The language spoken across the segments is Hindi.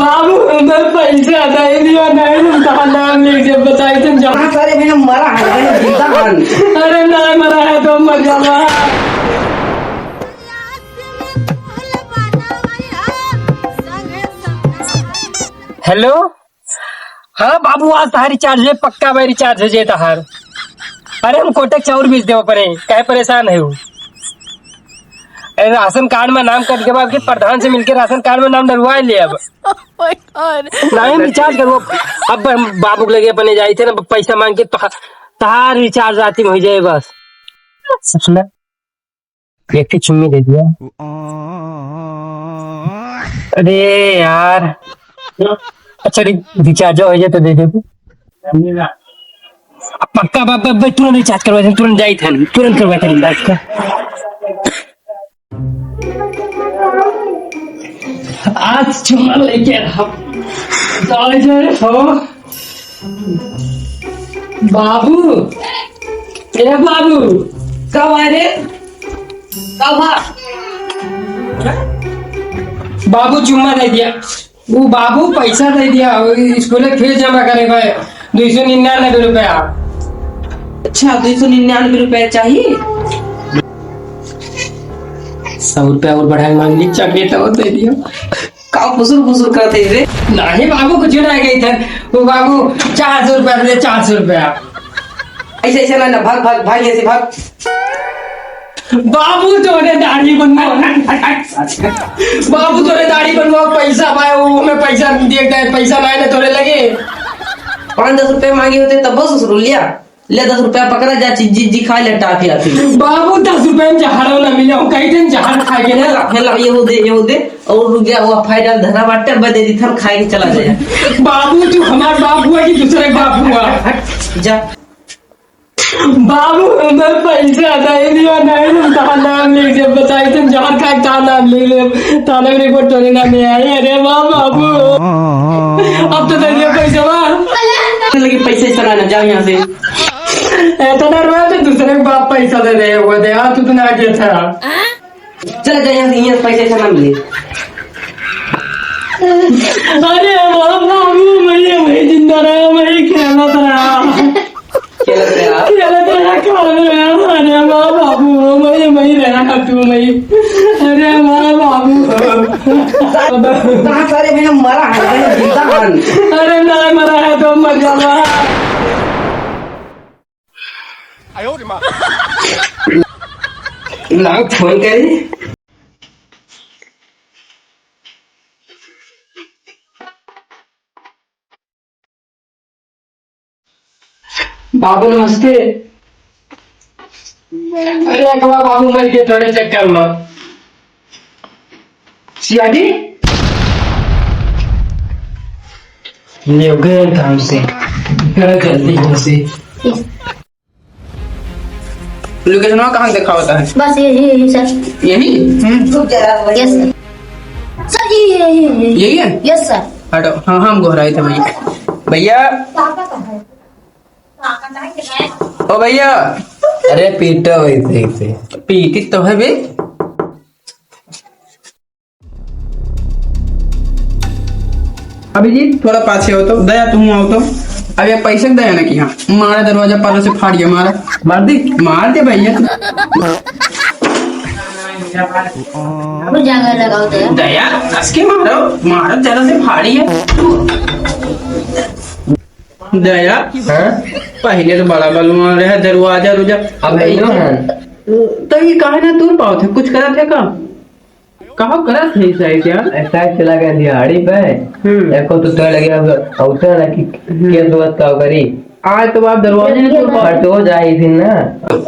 बाबू मैं पैसा नहीं दिया नहीं तुम नाम लीजिए बताइए तुम जहाँ सारे मैंने मरा है मैंने जीता है। अरे नहीं मरा है तो मर जाना। हेलो हाँ बाबू आज तार रिचार्ज है पक्का भाई रिचार्ज हो जाए तार। अरे हम कोटक चाउर बेच दे परे क्या परेशान है वो। राशन कार्ड में नाम करने के बाद के प्रधान से मिलकर राशन कार्ड में नाम डलवा ले अब नहीं रिचार्ज करो। अब बाबू लगे अपने जाए थे ना पैसा मांग के तार रिचार्ज राती में हो जाए बस। सुना एक चुम्मी दे दिया। अरे यार अच्छा रिचार्ज हो जाए तो दे दे पक्का बाबा तुरंत रिचार्ज करवा तुरंत जाई थे तुरंत करवा थे रिचार्ज का। आज चुम्मा लेके हो बाबू ए बाबू कब आ रे कब आ बाबू चुम्मा दे दिया वो बाबू पैसा दे दिया स्कूल फीस जमा करे भाई 299 रुपया। अच्छा 299 रुपए चाहिए। 100 रुपया और बढ़ा मांग ली चॉकलेट और दे दिया। का फुसुर करते रे नहीं बाबू कुछ ना गई थे वो बाबू 400 रुपया दे 400 रुपया ऐसे ऐसे ना भाग भाग भाग ऐसे भाग। बाबू तोरे दाढ़ी बनवाओ बाबू तोरे दाढ़ी बनवाओ पैसा पाए वो हमें पैसा देखता है पैसा लाए ना तोरे लगे 5-10 रुपए मांगे होते तब बस रुलिया ले 10 रुपया पकड़ा जा जी खा ले टाफी आती बाबू 10 रुपए में जहर ना मिले कई दिन जहर खा के ना हेला ये हो दे और रुक गया वो फायदा धरा बाटे बदे दी थम खाए के चला जाए। बाबू तू हमारा बाप हुआ कि दूसरे बाप हुआ जा बाबू मैं पैसा नहीं दिया नहीं तुम नाम लीजिए बताइए तुम जहर खा का नाम ले ले थाने में रिपोर्ट तोड़े नाम में आई। अरे वाह बाबू अब तो दे दिया पैसा वाह लगी पैसे चलाना जाओ यहाँ से इतना रुपया तो दूसरे के बाप पैसा दे रहे हुए थे यार तू तो ना किया था चला जा यहाँ से यहाँ पैसे चला मिले। अरे वाह बाबू मैं जिंदा रहा मैं खेलत रहा अरे वाह बाबू मैं रहा तू मैं अरे वाह बाबू सारे मैंने मरा है मैंने जीता है। अरे नहीं मरा है तो मर जाना। लाओ फोन करी बाबू नमस्ते। अरे अकबा बाबू मर के थोड़े चक्कर में सियादी ले गए काम से जल्दी घर से लोकेशन कहाँ देखा होता है बस यही सर यही यस सर सर यही है यस सर। हटो हाँ हम घोराए थे भैया ओ भैया अरे पीटा वैसे पीटी तो है बे अभिजीत थोड़ा पाछे हो तो दया तुम आओ तो अब ये पैसे दया ना कि हाँ मारा दरवाजा पालो से फाड़िए मार दे भैया जगह लगाओ दया हंस के मारो जरा से फाड़िए दया पहले तो बड़ा बलवा रहा दरवाजा रुजा अब तो ये कहा ना तू पाओ थे कुछ करा थे का कहा करा थे सही क्या ऐसा चला गया दिहाड़ी पे देखो तो लगे अवसर है कि क्या जरूरत का करी आज तो आप दरवाजे ने तो फट हो जाए थी ना।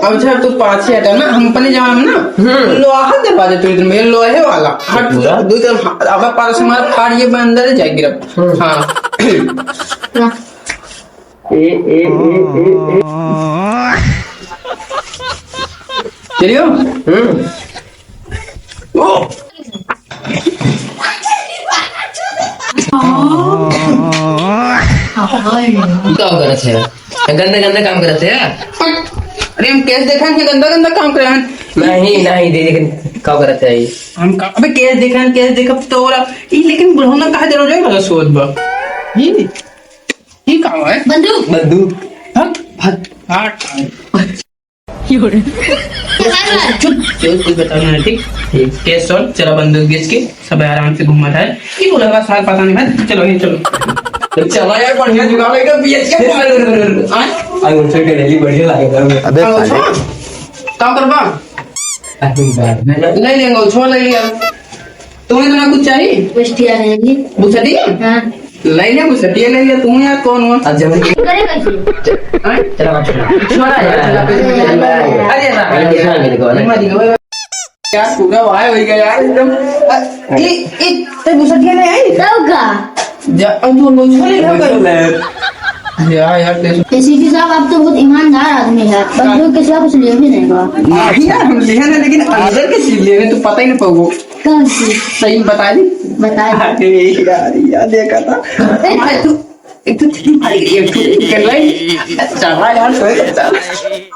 अब सर तू पाछे हटा ना हम अपने जमाने में ना लोहा दरवाजा तो इधर में लोहे वाला हट दो तरफ अब पास मार फाड़िए अंदर जाए गिरफ्त हाँ चलियो क्या करते हैं गंदे गंदे काम करते हैं। अरे हम कैसे देखा कि गंदा गंदा काम कर रहे हैं नहीं नहीं दे लेकिन क्या करते है हम अबे केस देखा तो और ये लेकिन बुढ़ौना कहा जरूर है मतलब सोच बा ये काम है बंदूक बंदूक हट हट हट क्या चुप चल कुछ बताना है ठीक केस सॉल्व चलो बंदूक बेच के सब आराम से घूमना है ये बोलेगा साल पता नहीं है चलो ये चलो चला यार बढ़िया जुगाड़ है बीएच के I want to get really बढ़िया लगेगा अबे काम करवा ले लेंगे छोड़ ले लिया तुम्हें तो कुछ चाहिए बस्तिया रहेगी बुसटी हाँ ले लिया बुसटी ले लिया तुम यार कौन हुआ आज जब करे कैसे चला छोड़ा यार अरे ना अरे ना यार पूरा वाय हो गया यार एकदम ए ते बुसटी नहीं आई तब का जा अब तो लो छोड़ ले यार ते एसीपी साहब आप तो बहुत ईमानदार आदमी है बंदूक के सिवा कुछ ले भी नहीं हुआ नहीं यार हम ले हैं लेकिन अंदर के चीज ले तो पता ही नहीं पड़ो कौन सी सही बता दी बता अरे यार याद देखा था एक तो ठीक है एक तो कर लाई चल रहा यार